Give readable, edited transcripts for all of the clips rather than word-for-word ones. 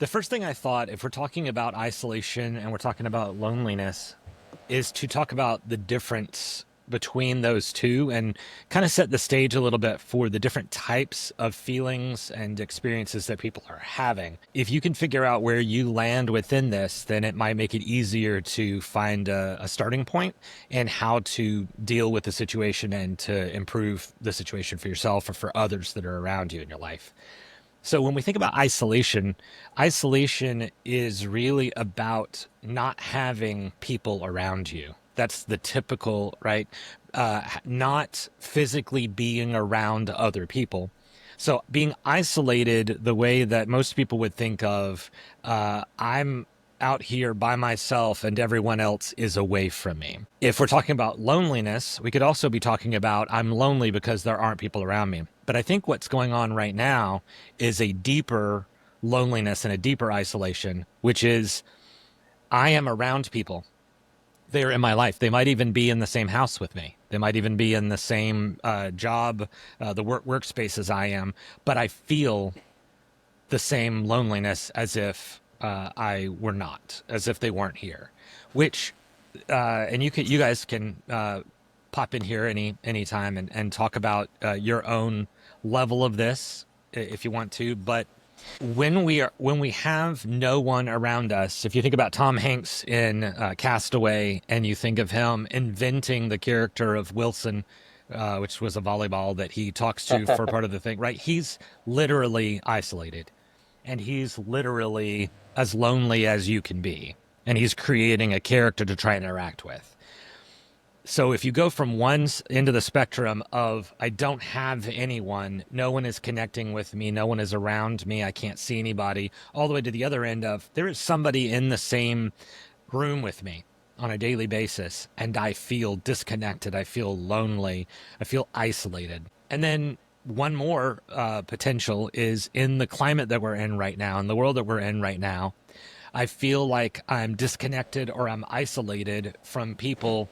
The first thing I thought, if we're talking about isolation and we're talking about loneliness, is to talk about the difference between those two and kind of set the stage a little bit for the different types of feelings and experiences that people are having. If you can figure out where you land within this, then it might make it easier to find a starting point and how to deal with the situation and to improve the situation for yourself or for others that are around you in your life. So when we think about isolation, isolation is really about not having people around you. That's the typical, right? Not physically being around other people. So being isolated, the way that most people would think of, I'm out here by myself and everyone else is away from me. If we're talking about loneliness, we could also be talking about I'm lonely because there aren't people around me. But I think what's going on right now is a deeper loneliness and a deeper isolation, which is I am around people. They're in my life. They might even be in the same house with me. They might even be in the same job, the workspace as I am. But I feel the same loneliness as if I were not, as if they weren't here. Which, and you guys can pop in here any time and talk about your own level of this if you want to. But when we have no one around us, if you think about Tom Hanks in Castaway, and you think of him inventing the character of Wilson, which was a volleyball that he talks to for part of the thing, right? He's literally isolated, and he's literally as lonely as you can be, and he's creating a character to try and interact with. So if you go from one end of the spectrum of I don't have anyone, no one is connecting with me, no one is around me, I can't see anybody, all the way to the other end of there is somebody in the same room with me on a daily basis, and I feel disconnected, I feel lonely, I feel isolated. And then one more potential is in the climate that we're in right now, in the world that we're in right now, I feel like I'm disconnected or I'm isolated from people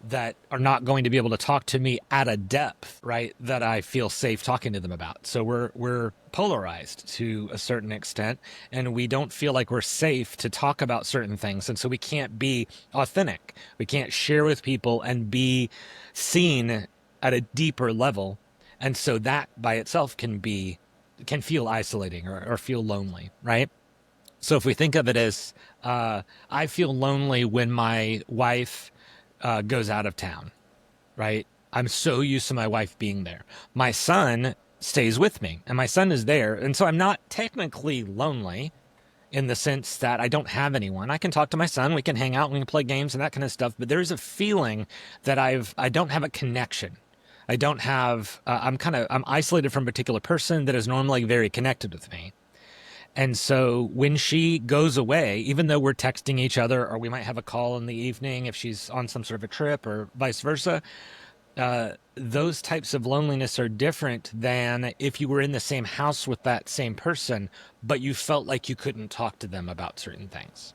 that are not going to be able to talk to me at a depth, right, that I feel safe talking to them about. So we're polarized to a certain extent, and we don't feel like we're safe to talk about certain things. And so we can't be authentic. We can't share with people and be seen at a deeper level. And so that by itself can feel isolating or feel lonely, right? So if we think of it as, I feel lonely when my wife goes out of town, right? I'm so used to my wife being there. My son stays with me, and my son is there. And so I'm not technically lonely in the sense that I don't have anyone. I can talk to my son, we can hang out, we can play games and that kind of stuff. But there's a feeling that I don't have a connection. I don't have, I'm isolated from a particular person that is normally very connected with me. And so when she goes away, even though we're texting each other, or we might have a call in the evening if she's on some sort of a trip or vice versa, those types of loneliness are different than if you were in the same house with that same person, but you felt like you couldn't talk to them about certain things.